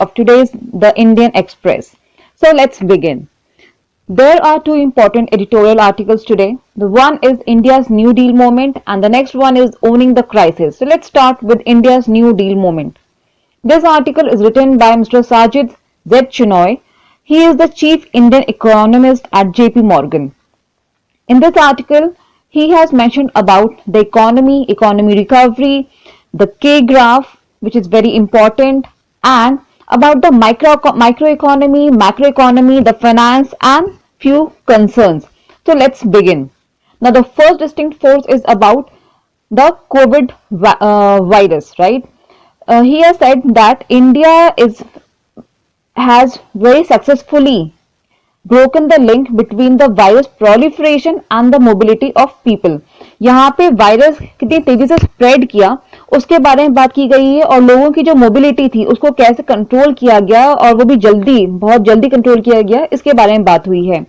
of today's The Indian Express. So let's begin. There are two important editorial articles today. The one is India's New Deal movement and the next one is Owning the Crisis. So let's start with India's New Deal movement. This article is written by Mr. Sajid Z. Chinoy. He is the chief Indian economist at JP Morgan. In this article, he has mentioned about the economy recovery, the K graph, which is very important, and about the microeconomy, macroeconomy, the finance, and few concerns. So let's begin. Now, the first distinct force is about the COVID virus, right? He has said that India has very successfully broken the link between the virus proliferation and the mobility of people. यहाँ पे virus कितनी तेजी से spread किया उसके बारे में बात की गई है और लोगों की जो मोबिलिटी थी उसको कैसे कंट्रोल किया गया और वो भी बहुत जल्दी कंट्रोल किया गया इसके बारे में बात हुई है।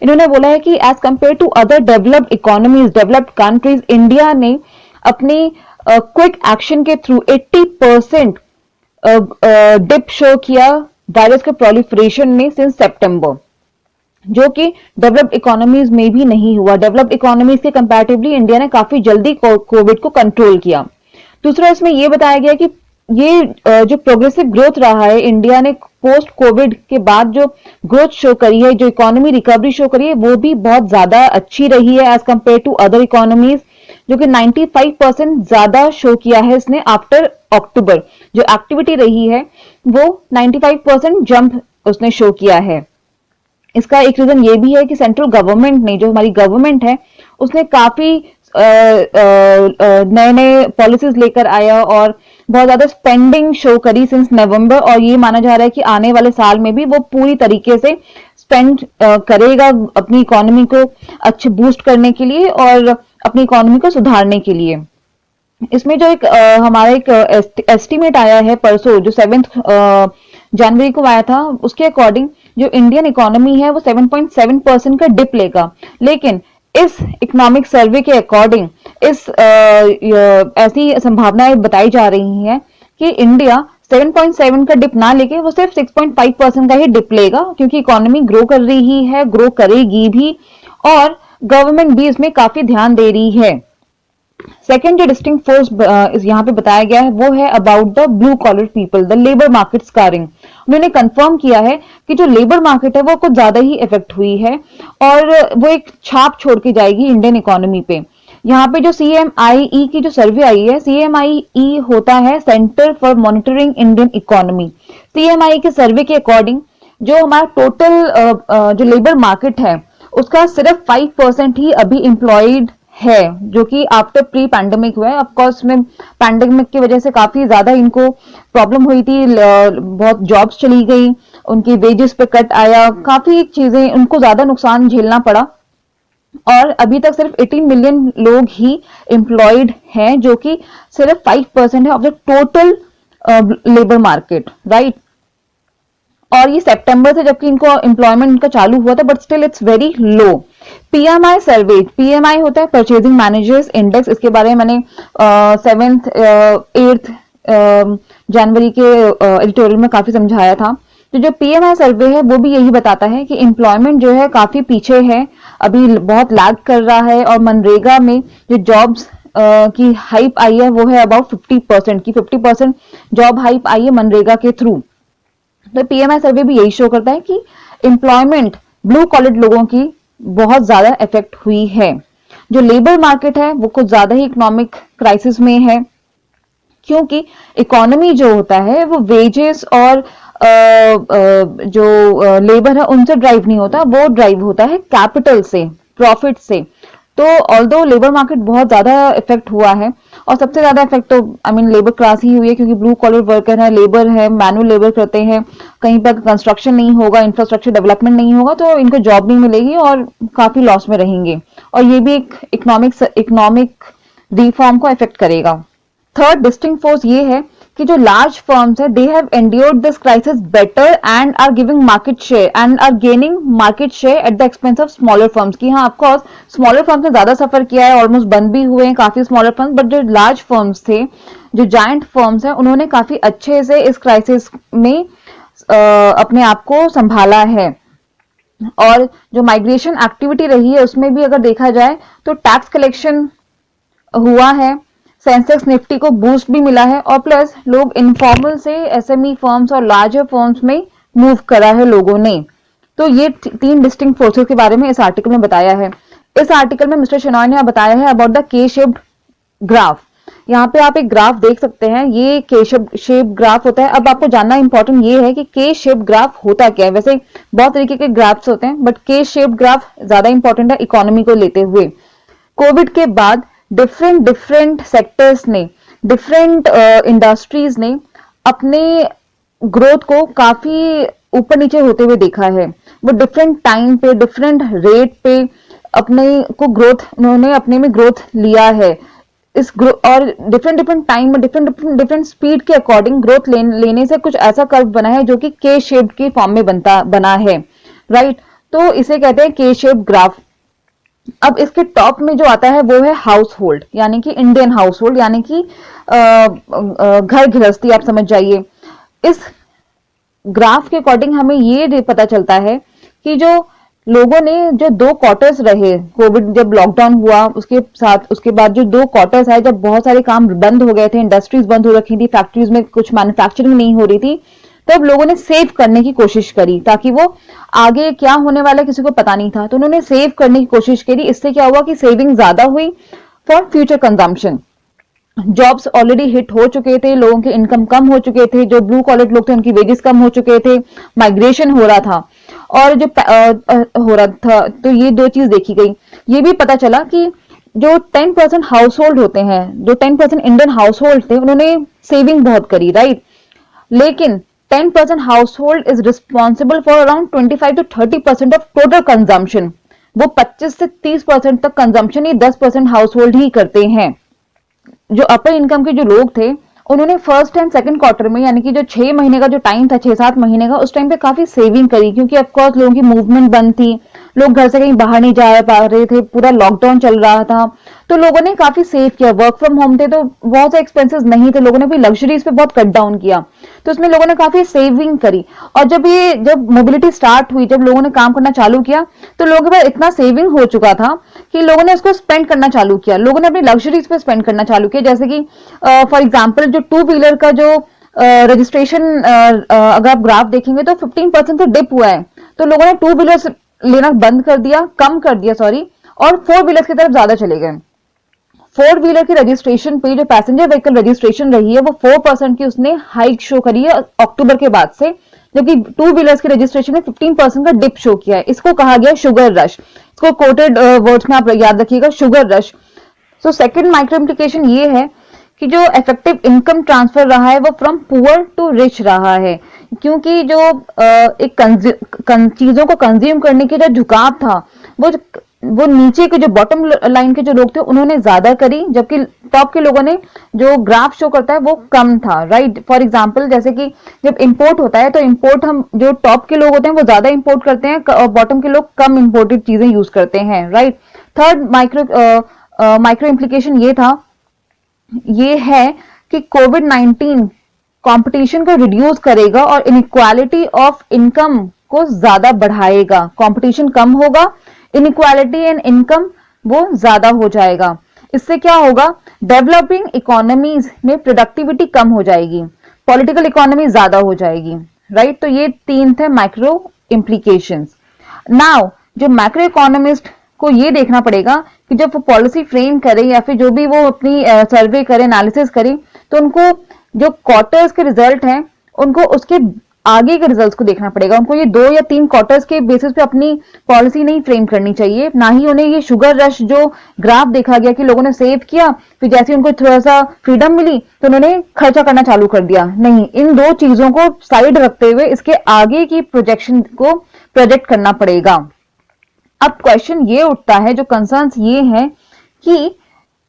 इन्होंने बोला है कि as compare to other developed economies, developed countries, India ने अपनी क्विक एक्शन के थ्रू 80% डिप शो किया वायरस के प्रोलिफरेशन में सिंस सितंबर, जो कि डेवलप्ड इकोनॉमीज में भी नहीं हुआ। डेवलप्ड इकोनॉमीज के कंपैरेटिवली इंडिया ने काफी जल्दी कोविड को कंट्रोल किया। दूसरा, इसमें यह बताया गया कि ये जो प्रोग्रेसिव ग्रोथ रहा है, इंडिया ने पोस्ट कोविड के बाद जो ग्रोथ शो करी है, जो इकोनॉमी रिकवरी शो करी है, वो भी बहुत ज्यादा अच्छी रही है as compare to other economies, जो कि 95% ज्यादा शो किया है इसने आफ्टर अक्टूबर। जो एक्टिविटी रही है वो 95% जंप उसने शो किया है। इसका एक रीजन ये भी है कि सेंट्रल गवर्नमेंट ने, जो हमारी गवर्नमेंट है, उसने काफी नए नए पॉलिसीज लेकर आया और बहुत ज्यादा स्पेंडिंग शो करी सिंस नवंबर, और ये माना जा रहा है कि आने वाले साल में भी वो पूरी तरीके से स्पेंड करेगा अपनी इकोनॉमी को अच्छे बूस्ट करने के लिए और अपनी इकोनॉमी को सुधारने के लिए। इसमें जो हमारा एक एस्टिमेट आया है परसों, जो 7 जनवरी को आया था, उसके अकॉर्डिंग जो इंडियन इकोनॉमी है वो 7.7% का डिप लेगा। लेकिन इस इकोनॉमिक सर्वे के अकॉर्डिंग ऐसी संभावनाएं बताई जा रही हैं कि इंडिया 7.7 का डिप ना लेके वो सिर्फ 6.5% का ही डिप लेगा, क्योंकि इकोनॉमी ग्रो कर रही है, ग्रो करेगी भी, और गवर्नमेंट भी इसमें काफी ध्यान दे रही है। सेकेंड जो डिस्टिंक्ट फोर्स यहाँ पे बताया गया है वो है about the blue collar people, the labour market scarring. उन्होंने कंफर्म किया है कि जो लेबर मार्केट है वो कुछ ज्यादा ही इफेक्ट हुई है और वो एक छाप छोड़ के जाएगी इंडियन इकोनॉमी पे। यहाँ पे जो CMIE की जो सर्वे आई है, CMIE होता है centre for monitoring Indian economy. CMIE के सर्वे के अकॉर्डिंग जो हमारा टोटल जो लेबर मार्केट है उसका सिर्फ 5% ही अभी एम्प्लॉयड है, जो कि आफ्टर प्री पैंडेमिक हुआ है। ऑफकोर्स में पैंडेमिक की वजह से काफी ज्यादा इनको प्रॉब्लम हुई थी, बहुत जॉब्स चली गई, उनकी वेजेस पे कट आया, काफी चीजें, उनको ज्यादा नुकसान झेलना पड़ा, और अभी तक सिर्फ 18 मिलियन लोग ही एम्प्लॉयड हैं, जो कि सिर्फ 5% है of the total labour market, right. और ये सितंबर से जबकि इनको एम्प्लॉयमेंट इनका चालू हुआ था, but still it's very low. PMI survey, PMI होता है परचेजिंग मैनेजर्स इंडेक्स, इसके बारे में मैंने 7th 8th जनवरी के एडिटोरियल में काफी समझाया था। तो जो PMI सर्वे है वो भी यही बताता है कि एम्प्लॉयमेंट जो है काफी पीछे है, अभी बहुत लैग कर रहा है, और मनरेगा में जो जॉब्स की हाइप आई है वो है अबाउट 50% की, 50% जॉब हाइप आई है मनरेगा के थ्रू। तो PMI सर्वे भी यही शो करता है कि एम्प्लॉयमेंट ब्लू कॉलर लोगों की बहुत ज्यादा इफेक्ट हुई है। जो लेबर मार्केट है वो कुछ ज्यादा ही इकोनॉमिक क्राइसिस में है, क्योंकि इकोनॉमी जो होता है वो वेजेस और जो लेबर है उनसे ड्राइव नहीं होता, वो ड्राइव होता है कैपिटल से, प्रॉफिट से। तो ऑल्दो लेबर मार्केट बहुत ज्यादा इफेक्ट हुआ है, और सबसे ज्यादा इफेक्ट तो लेबर क्लास ही हुई है, क्योंकि ब्लू कॉलर वर्कर है, लेबर है, मैनुअल लेबर करते हैं, कहीं पर कंस्ट्रक्शन नहीं होगा, इंफ्रास्ट्रक्चर डेवलपमेंट नहीं होगा, तो इनको जॉब नहीं मिलेगी और काफी लॉस में रहेंगे, और ये भी एक इकोनॉमिक रिफॉर्म को इफेक्ट करेगा। थर्ड डिस्टिंक्ट फोर्स ये है कि जो लार्ज फर्म्स है, they have endured this crisis better and are giving market share and are gaining market share at the expense of smaller firms. की हाँ, ऑफकोर्स स्मॉलर फर्म्स ने ज्यादा सफर किया है, ऑलमोस्ट बंद भी हुए हैं काफी स्मॉलर फर्म्स, बट जो लार्ज फर्म्स थे, जो जायंट फर्म्स है, उन्होंने काफी अच्छे से इस क्राइसिस में अपने आप को संभाला है। और जो माइग्रेशन एक्टिविटी रही है उसमें भी अगर देखा जाए तो टैक्स कलेक्शन हुआ है, सेंसेक्स निफ्टी को बूस्ट भी मिला है, और प्लस लोग इनफॉर्मल से एसएमई फर्म्स और लार्जर फर्म्स में मूव करा है लोगों ने। तो ये तीन डिस्टिंक्ट फोर्सेस के बारे में इस आर्टिकल में बताया है। इस आर्टिकल में मिस्टर शेनॉय ने बताया है अबाउट द के शेप्ड ग्राफ। यहाँ पे आप एक ग्राफ देख सकते हैं, ये के शेप ग्राफ होता है। अब आपको जानना इंपॉर्टेंट ये है कि के शेप ग्राफ होता क्या है। वैसे बहुत तरीके के ग्राफ्स होते हैं, बट के शेप ग्राफ ज्यादा इंपॉर्टेंट है इकोनॉमी को लेते हुए। कोविड के बाद डिफरेंट सेक्टर्स ने, डिफरेंट इंडस्ट्रीज ने अपने ग्रोथ को काफी ऊपर नीचे होते हुए देखा है। वो डिफरेंट टाइम पे, डिफरेंट रेट पे अपने को ग्रोथ, उन्होंने अपने में ग्रोथ लिया है। इस और डिफरेंट टाइम में डिफरेंट स्पीड के अकॉर्डिंग ग्रोथ लेने से कुछ ऐसा कर्व बना है जो कि के शेप की फॉर्म में बना है, राइट। तो इसे कहते हैं के शेप ग्राफ। अब इसके टॉप में जो आता है वो है हाउस होल्ड, यानी कि इंडियन हाउस होल्ड, यानी कि घर गृहस्थी, आप समझ जाइए। इस ग्राफ के अकॉर्डिंग हमें ये पता चलता है कि जो लोगों ने जो 2 क्वार्टर्स रहे, कोविड जब लॉकडाउन हुआ उसके बाद जो 2 क्वार्टर्स है, जब बहुत सारे काम बंद हो गए थे, इंडस्ट्रीज बंद हो रखी थी, फैक्ट्रीज में कुछ मैन्युफैक्चरिंग नहीं हो रही थी, तब लोगों ने सेव करने की कोशिश करी ताकि वो आगे क्या होने वाला किसी को पता नहीं था, तो उन्होंने सेव करने की कोशिश करी। इससे क्या हुआ कि सेविंग ज्यादा हुई for future consumption. Jobs already hit हो चुके थे, लोगों के इनकम कम हो चुके थे, जो ब्लू कॉलर लोग थे उनकी वेजेस कम हो चुके थे, माइग्रेशन हो रहा था, और जो हो रहा था, तो ये 2 चीज देखी गई। ये भी पता चला कि जो 10% हाउस होल्ड होते हैं, जो 10% इंडियन हाउस होल्ड थे, उन्होंने सेविंग बहुत करी, राइट। लेकिन 10% household is responsible for around 25 to 30% of total consumption. वो 25 से 30% तक कंजम्पशन ये 10% हाउसहोल्ड ही करते हैं। जो अपर इनकम के जो लोग थे उन्होंने फर्स्ट एंड सेकंड क्वार्टर में, यानी कि जो 6 महीने का जो टाइम था, 6-7 महीने का, उस टाइम पे काफी सेविंग करी, क्योंकि ऑफकोर्स लोगों की मूवमेंट बंद थी, लोग घर से कहीं बाहर नहीं जा पा रहे थे, पूरा लॉकडाउन चल रहा था, तो लोगों ने काफी सेव किया। वर्क फ्रॉम होम थे तो बहुत से एक्सपेंसेस नहीं थे, लोगों ने भी लग्जरीज पे बहुत कट डाउन किया, तो इसमें लोगों ने काफी सेविंग करी। और जब मोबिलिटी स्टार्ट हुई, जब लोगों ने काम करना चालू किया, तो लोगों के पास इतना सेविंग हो चुका था कि लोगों ने उसको स्पेंड करना चालू किया, लोगों ने अपनी लग्जरीज पे स्पेंड करना चालू किया। जैसे कि फॉर एग्जाम्पल जो 2 व्हीलर का जो रजिस्ट्रेशन अगर आप ग्राफ देखेंगे तो 15% से डिप हुआ है, तो लोगों ने 2 व्हीलर लेना बंद कर दिया, कम कर दिया सॉरी, और 4 व्हीलर की तरफ ज्यादा चले गए। 4 व्हीलर की रजिस्ट्रेशन पे जो पैसेंजर व्हीकल रजिस्ट्रेशन रही है वो 4% की उसने हाइक शो करी है अक्टूबर के बाद से, जबकि 2 व्हीलर्स की रजिस्ट्रेशन में 15% का डिप शो किया है। इसको कहा गया शुगर रश। इसको कोटेड वर्ड्स में आप याद रखिएगा, sugar rush. So second micro implication ये है कि जो इफेक्टिव इनकम ट्रांसफर रहा है वो फ्रॉम पुअर टू रिच रहा है, क्योंकि जो एक चीजों को कंज्यूम करने की जो झुकाव था वो नीचे के जो बॉटम लाइन के जो लोग थे उन्होंने ज्यादा करी, जबकि टॉप के लोगों ने, जो ग्राफ शो करता है वो कम था, राइट। फॉर एग्जांपल जैसे कि जब इंपोर्ट होता है तो इंपोर्ट हम जो टॉप के लोग होते हैं वो ज्यादा इंपोर्ट करते हैं और बॉटम के लोग कम इंपोर्टेड चीजें यूज करते हैं, राइट। थर्ड माइक्रो इम्प्लीकेशन ये है कि कोविड-19 कंपटीशन को रिड्यूस करेगा और इनइक्वालिटी ऑफ इनकम को ज्यादा बढ़ाएगा। कंपटीशन कम होगा, इनइक्वालिटी इन इनकम वो ज्यादा हो जाएगा। इससे क्या होगा, डेवलपिंग इकोनॉमीज में प्रोडक्टिविटी कम हो जाएगी, पॉलिटिकल इकोनॉमी ज्यादा हो जाएगी, राइट। तो ये 3 थे माइक्रो इम्प्लीकेशंस। नाउ जो मैक्रो इकोनॉमिस्ट को ये देखना पड़ेगा कि जब वो पॉलिसी फ्रेम करे या फिर जो भी वो अपनी सर्वे करे, एनालिसिस करे, तो उनको जो क्वार्टर्स के रिजल्ट हैं उनको उसके आगे के रिजल्ट्स को देखना पड़ेगा। उनको ये 2 या 3 क्वार्टर्स के बेसिस पे अपनी पॉलिसी नहीं फ्रेम करनी चाहिए, ना ही उन्हें ये शुगर रश जो ग्राफ देखा गया कि लोगों ने सेव किया, फिर जैसे उनको थोड़ा सा फ्रीडम मिली तो उन्होंने खर्चा करना चालू कर दिया। नहीं, इन 2 चीजों को साइड रखते हुए इसके आगे की प्रोजेक्शन को प्रोजेक्ट करना पड़ेगा। अब क्वेश्चन ये उठता है, जो कंसर्न्स ये है कि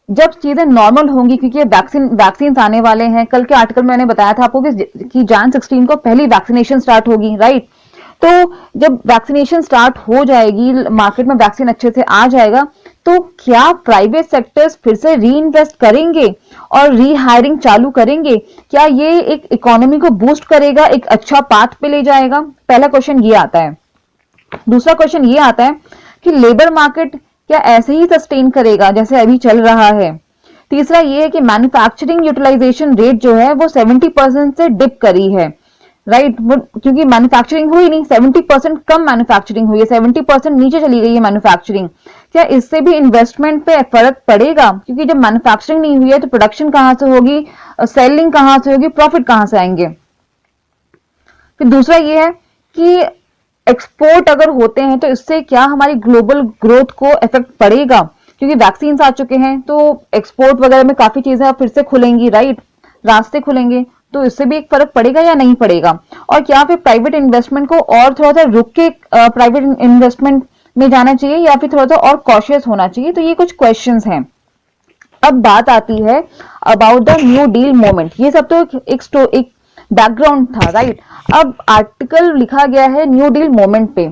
जब चीजें नॉर्मल होंगी, क्योंकि वैक्सीन आने वाले हैं, कल के आर्टिकल में मैंने बताया था आपको कि Jan 16 को पहली वैक्सीनेशन स्टार्ट होगी, राइट। तो जब वैक्सीनेशन स्टार्ट हो जाएगी, मार्केट में वैक्सीन अच्छे से आ जाएगा, तो क्या प्राइवेट सेक्टर्स फिर से री इन्वेस्ट करेंगे और री हायरिंग चालू करेंगे? क्या ये एक इकोनॉमी को बूस्ट करेगा, एक अच्छा पाथ पे ले जाएगा? पहला क्वेश्चन ये आता है। दूसरा क्वेश्चन ये आता है कि लेबर मार्केट क्या ऐसे ही सस्टेन करेगा जैसे अभी चल रहा है? तीसरा ये है कि मैन्युफैक्चरिंग यूटिलाइजेशन रेट जो है वो 70% से डिप करी है, राइट क्योंकि मैन्युफैक्चरिंग हुई नहीं, 70% कम मैन्युफैक्चरिंग हुई है, 70% नीचे चली गई है मैन्युफैक्चरिंग। क्या इससे भी इन्वेस्टमेंट पे फर्क पड़ेगा? क्योंकि जब मैन्युफैक्चरिंग नहीं हुई है तो प्रोडक्शन कहां से होगी, सेलिंग कहां से होगी, प्रॉफिट कहां से आएंगे? फिर दूसरा ये है कि एक्सपोर्ट अगर होते हैं तो इससे क्या हमारी ग्लोबल ग्रोथ को इफेक्ट पड़ेगा? क्योंकि वैक्सीन आ चुके हैं तो एक्सपोर्ट वगैरह में काफी चीजें फिर से खुलेंगी, राइट, रास्ते खुलेंगे, तो इससे भी एक फर्क पड़ेगा या नहीं पड़ेगा? और क्या फिर प्राइवेट इन्वेस्टमेंट को और थोड़ा सा रुक के प्राइवेट इन्वेस्टमेंट में जाना चाहिए या फिर थोड़ा सा और कॉशियस होना चाहिए? तो ये कुछ क्वेश्चंस हैं। अब बात आती है about the new deal moment. ये सब तो एक बैकग्राउंड था, राइट। अब आर्टिकल लिखा गया है न्यू डील मोमेंट पे,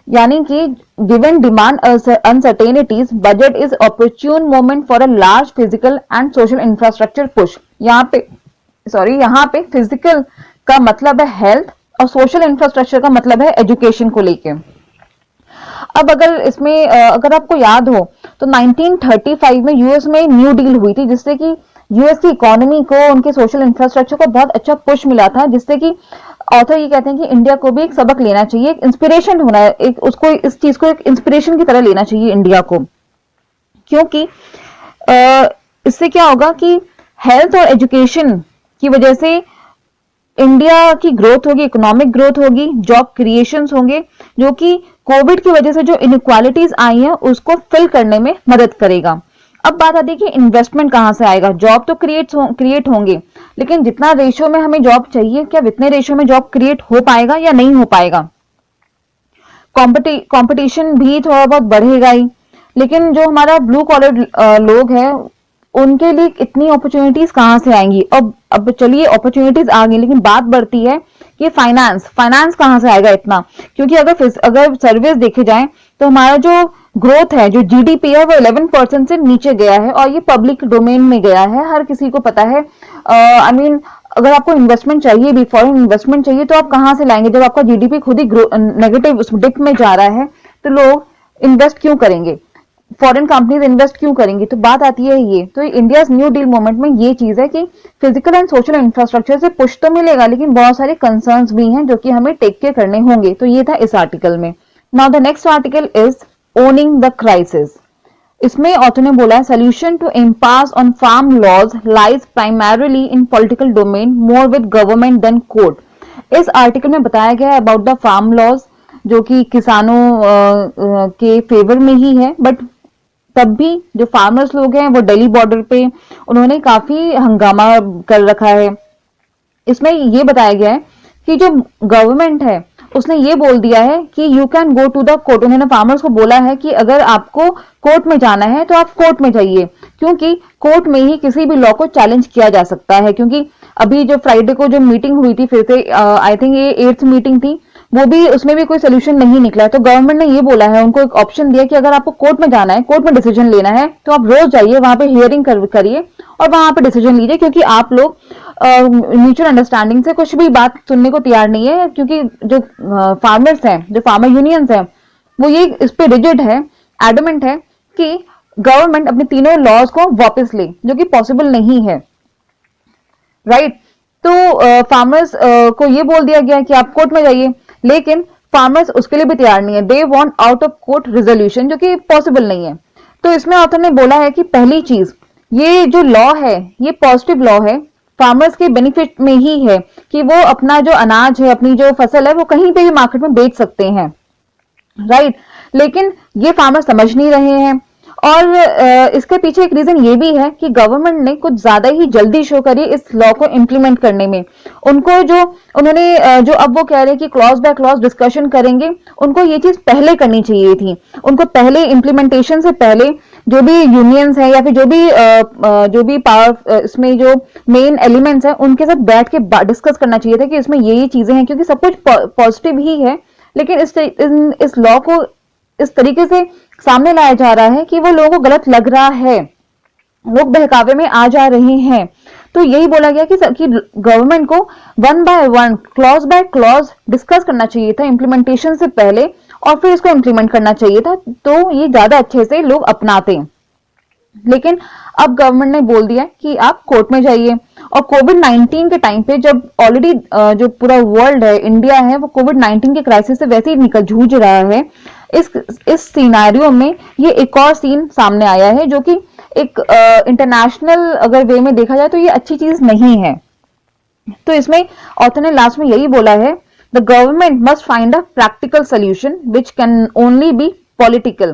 यानी कि given demand uncertainties budget is opportune moment for a large physical and social infrastructure push. यहाँ पे फिजिकल का मतलब है हेल्थ और सोशल इंफ्रास्ट्रक्चर का मतलब है एजुकेशन को लेके। अब अगर इसमें अगर आपको याद हो तो 1935 में यूएस में न्यू डील हुई थी, जिससे कि यूएस की इकोनॉमी को, उनके सोशल इंफ्रास्ट्रक्चर को बहुत अच्छा पुश मिला था, जिससे कि ऑथर ये कहते हैं कि इंडिया को भी एक सबक लेना चाहिए, एक इंस्पिरेशन होना है, एक उसको इस चीज को एक इंस्पिरेशन की तरह लेना चाहिए इंडिया को। क्योंकि इससे क्या होगा कि हेल्थ और एजुकेशन की वजह से इंडिया की ग्रोथ होगी, इकोनॉमिक ग्रोथ होगी, जॉब क्रिएशंस होंगे, जो कि कोविड की वजह से जो इनइक्वालिटीज आई हैं उसको फिल करने में मदद करेगा। अब बात आती है कि इन्वेस्टमेंट कहां से आएगा? जॉब तो क्रिएट होंगे, लेकिन जितना रेशियो में हमें जॉब चाहिए, क्या उतने रेशियो में जॉब क्रिएट हो पाएगा या नहीं हो पाएगा? कंपटीशन भी थोड़ा बहुत बढ़ेगा ही, लेकिन जो हमारा ब्लू कॉलर लोग हैं उनके लिए इतनी अपॉर्चुनिटीज कहां से आएंगी? अब चलिए अपॉर्चुनिटीज आ गई, लेकिन बात बढ़ती है कि फाइनेंस कहां से आएगा इतना? क्योंकि अगर सर्विस देखे जाए तो हमारा जो ग्रोथ है, जो जीडीपी है, वो 11% से नीचे गया है और ये पब्लिक डोमेन में गया है, हर किसी को पता है। आई मीन अगर आपको इन्वेस्टमेंट चाहिए भी, फॉरेन इन्वेस्टमेंट चाहिए, तो आप कहां से लाएंगे? जब आपका जीडीपी खुद ही नेगेटिव डिप में जा रहा है तो लोग इन्वेस्ट क्यों करेंगे? फॉरेन कंपनीज इन्वेस्ट क्यों करेंगी? तो बात आती है ये, तो इंडिया न्यू डील मूवमेंट में ये चीज है कि फिजिकल एंड सोशल इंफ्रास्ट्रक्चर से पुश तो मिलेगा, लेकिन बहुत सारे कंसर्न्स भी हैं जो कि हमें टेक केयर करने होंगे। तो ये था इस आर्टिकल में। Now the next article is owning the crisis. इसमें ऑथर ने बोला है solution to impasse on farm laws lies primarily in political domain more with government than court. इस आर्टिकल में बताया गया है अबाउट द फार्म लॉज, जो कि किसानों के फेवर में ही है, बट तब भी जो फार्मर्स लोग हैं वो दिल्ली बॉर्डर पे उन्होंने काफी हंगामा कर रखा है। इसमें ये बताया गया है कि जो गवर्नमेंट है उसने ये बोल दिया है कि you can go to the court. उन्होंने फार्मर्स को बोला है कि अगर आपको कोर्ट में जाना है तो आप कोर्ट में जाइए, क्योंकि कोर्ट में ही किसी भी लॉ को चैलेंज किया जा सकता है। क्योंकि अभी जो फ्राइडे को जो मीटिंग हुई थी, फिर से आई थिंक ये 8th मीटिंग थी, वो भी उसमें भी कोई सोल्यूशन नहीं निकला। तो गवर्नमेंट ने ये बोला है, उनको एक ऑप्शन दिया कि अगर आपको कोर्ट में जाना है, कोर्ट में डिसीजन लेना है, तो आप रोज जाइए, वहां पे हियरिंग करिए और वहां पे डिसीजन लीजिए, क्योंकि आप लोग म्यूचुअल अंडरस्टैंडिंग से कुछ भी बात सुनने को तैयार नहीं है। क्योंकि जो फार्मर्स हैं, जो फार्मर यूनियंस हैं, वो ये इस पे रिजिड है, एडमेंट है कि गवर्नमेंट अपने तीनों लॉज को वापस ले, जो कि पॉसिबल नहीं है, राइट। तो फार्मर्स को ये बोल दिया गया कि आप कोर्ट में जाइए, लेकिन फार्मर्स उसके लिए भी तैयार नहीं है। They want out of court resolution, जो कि पॉसिबल नहीं है। तो इसमें ऑथर ने बोला है कि पहली चीज, ये जो लॉ है ये पॉजिटिव लॉ है, फार्मर्स के बेनिफिट में ही है कि वो अपना जो अनाज है, अपनी जो फसल है, वो कहीं पे भी मार्केट में बेच सकते हैं, राइट। लेकिन ये फार्मर्स समझ नहीं रहे हैं, और इसके पीछे एक रीजन ये भी है कि गवर्नमेंट ने कुछ ज्यादा ही जल्दी शो करी इस लॉ को इम्प्लीमेंट करने में। उनको जो उन्होंने जो अब वो कह रहे हैं कि क्लॉज बाय क्लॉज डिस्कशन करेंगे, उनको ये चीज पहले करनी चाहिए थी। उनको पहले इम्प्लीमेंटेशन से पहले जो भी यूनियंस है या फिर जो भी पावर इसमें जो मेन एलिमेंट्स हैं, उनके साथ बैठ के डिस्कस करना चाहिए था कि इसमें ये चीजें हैं, क्योंकि सब कुछ पॉजिटिव ही है, लेकिन इस लॉ को इस तरीके से सामने लाया जा रहा है कि वो लोगों को गलत लग रहा है, लोग बहकावे में आ जा रहे हैं। तो यही बोला गया कि गवर्नमेंट को one by one, clause by clause discuss करना चाहिए था इम्प्लीमेंटेशन से पहले, और फिर इसको इम्प्लीमेंट करना चाहिए था, तो ये ज्यादा अच्छे से लोग अपनाते। लेकिन अब गवर्नमेंट ने बोल दिया कि आप कोर्ट में जाइए। और कोविड 19 के टाइम पे जब ऑलरेडी जो पूरा वर्ल्ड है, इंडिया है, वो कोविड 19 के क्राइसिस से वैसे ही निकल जूझ रहा है, इस सिनेरियो में ये एक और सीन सामने आया है जो कि एक इंटरनेशनल अगर वे में देखा जाए तो ये अच्छी चीज नहीं है। तो इसमें ऑथर ने लास्ट में यही बोला है, the government must find a practical solution which can only be political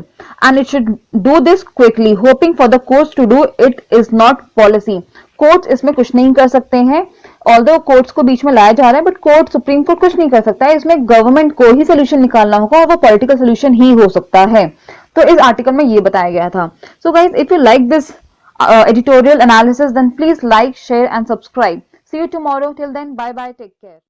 and it should do this quickly hoping for the courts to do it is not policy। Courts इसमें कुछ नहीं कर सकते हैं, ऑल्दो कोर्ट्स को बीच में लाया जा रहा है, बट कोर्ट, सुप्रीम कोर्ट कुछ नहीं कर सकता है, इसमें गवर्नमेंट को ही सोल्यूशन निकालना होगा और वो पॉलिटिकल सोल्यूशन ही हो सकता है। तो इस आर्टिकल में ये बताया गया था। So guys, if you like this editorial analysis then please like, share and subscribe। See you tomorrow, till then bye bye, take care।